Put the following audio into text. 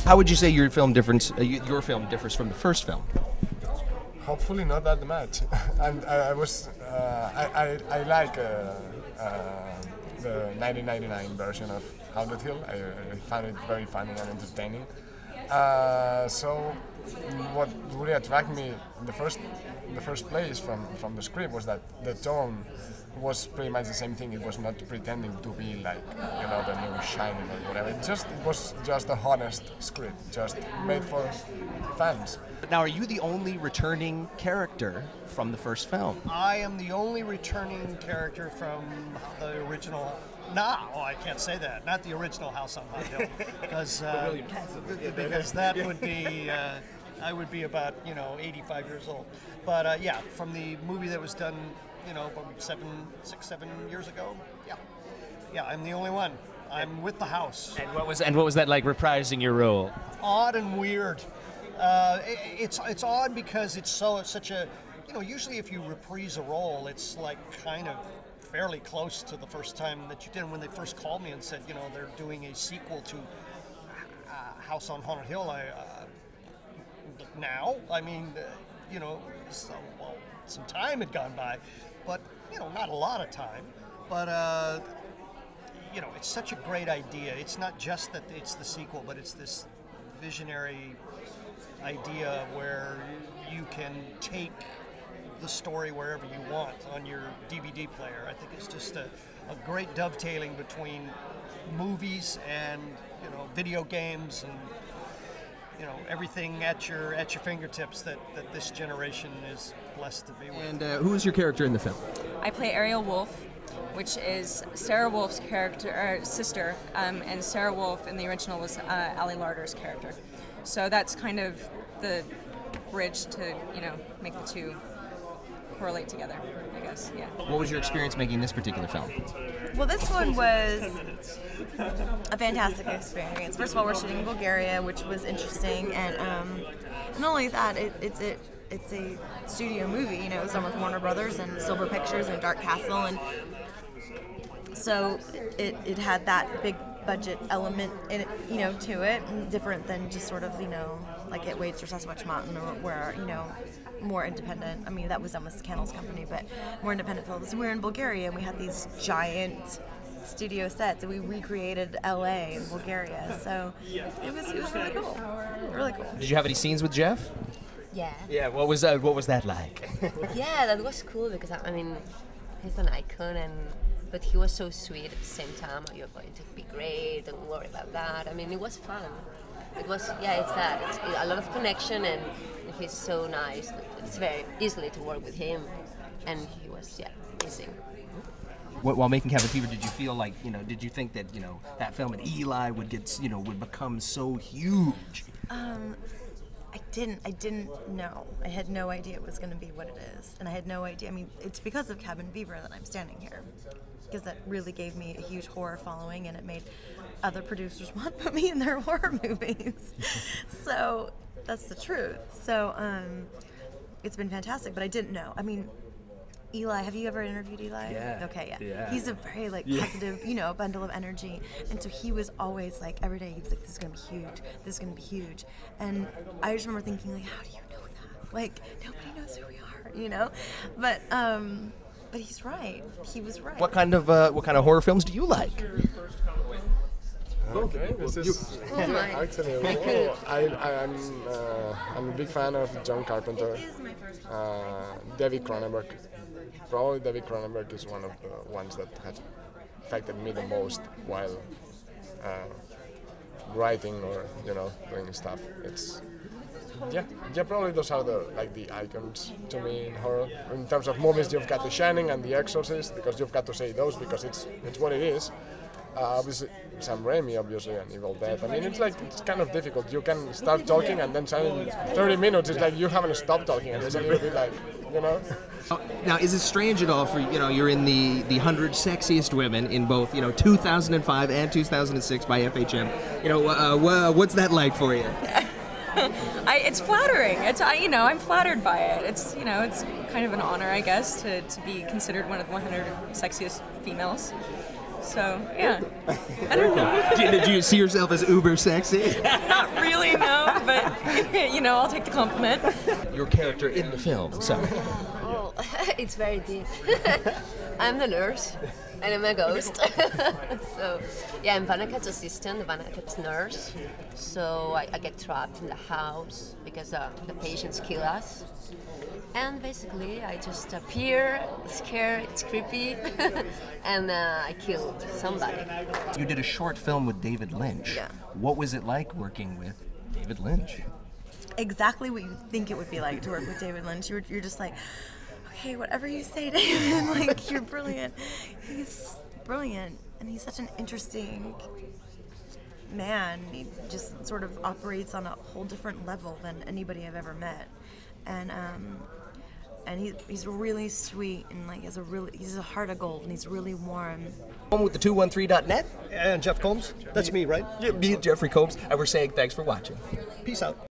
How would you say your film differs from the first film? Hopefully not that much. And I like the 1999 version of Haunted Hill. I found it very funny and entertaining. So what really attracted me in the first place from the script was that the tone was pretty much the same thing. It was not pretending to be like, you know, the new Shining or whatever. It was just a honest script, just made for fans. Now, are you the only returning character from the first film? I am the only returning character from the original. No, I can't say that. Not the original House on Haunted Hill, because that would be I would be about 85 years old. But yeah, from the movie that was done, about 6, 7 years ago. Yeah, I'm the only one. I'm with the house. And what was that like, reprising your role? Odd and weird. It's odd because it's such a usually if you reprise a role, it's like kind of fairly close to the first time that you did. When they first called me and said, they're doing a sequel to House on Haunted Hill, some time had gone by, but not a lot of time. But it's such a great idea. It's not just that it's the sequel, but it's this visionary idea where you can take the story wherever you want on your DVD player. I think it's just a great dovetailing between movies and video games and everything at your fingertips that this generation is blessed to be with. And who is your character in the film? I play Ariel Wolf, which is Sarah Wolf's sister, and Sarah Wolf in the original was Ali Larter's character. So that's kind of the bridge to make the two correlate together, I guess. Yeah. What was your experience making this particular film? Well, this one was a fantastic experience. First of all, we're shooting in Bulgaria, which was interesting, and not only that, it's a studio movie. It was done with Warner Brothers and Silver Pictures and Dark Castle, and so it had that big budget element in it, to it, different than just sort of like it Waits or Sasquatch Mountain, or where more independent. I mean, that was done with Cannell's company, but more independent films. We were in Bulgaria and we had these giant studio sets, and we recreated LA in Bulgaria. So it was really cool. Really cool. Did you have any scenes with Jeff? Yeah. Yeah. What was that like? Yeah, that was cool because he's an icon, but he was so sweet at the same time. You're going to be great. Don't worry about that. It was fun. It was it's that. It's a lot of connection, and he's so nice. It's very easily to work with him, and he was amazing. While making Cabin Fever, did you feel like did you think that that film at Eli would get would become so huge? I didn't know. I had no idea it was going to be what it is, and I had no idea. It's because of Cabin Fever that I'm standing here, because that really gave me a huge horror following, and it made other producers want to put me in their horror movies. So that's the truth. So it's been fantastic, but I didn't know. Eli, have you ever interviewed Eli? Yeah. Okay, yeah. Yeah. He's a very positive, bundle of energy, and so he was always every day he was like, "This is gonna be huge. This is gonna be huge." And I just remember thinking, how do you know that? Nobody knows who we are, But he's right. He was right. What kind of horror films do you like? Okay, this is actually I'm a big fan of John Carpenter. David Cronenberg. Probably David Cronenberg is one of the ones that has affected me the most while writing or doing stuff. It's probably those are the icons to me in horror. In terms of movies, you've got The Shining and The Exorcist, because you've got to say those because it's what it is. Obviously, Sam Raimi, obviously, and Evil Dead. It's kind of difficult. You can start talking and then suddenly 30 minutes, it's like you haven't stopped talking, and it's a little bit Now, is it strange at all for, you're in the 100 Sexiest Women in both, 2005 and 2006 by FHM. What's that like for you? It's flattering. I'm flattered by it. It's kind of an honor, I guess, to be considered one of the 100 sexiest females. So, yeah. I don't know. Did you see yourself as uber sexy? Not really, no, but you know, I'll take the compliment. Your character in the film, so. Oh, it's very deep. I'm the nurse, and I'm a ghost. So, yeah, I'm Vanakat's assistant, Vanakat's nurse. So I get trapped in the house because the patients kill us. And basically, I just appear, scared, it's creepy, and I killed somebody. You did a short film with David Lynch. Yeah. What was it like working with David Lynch? Exactly what you think it would be like to work with David Lynch. You're just like, okay, whatever you say, David, like, you're brilliant. He's brilliant, and he's such an interesting man. He just sort of operates on a whole different level than anybody I've ever met. And he's really sweet, and like he's a heart of gold, and he's really warm. Home with the 213.net. And Jeff Combs, that's me, right? Me and Jeffrey Combs, and we're saying thanks for watching. Peace out.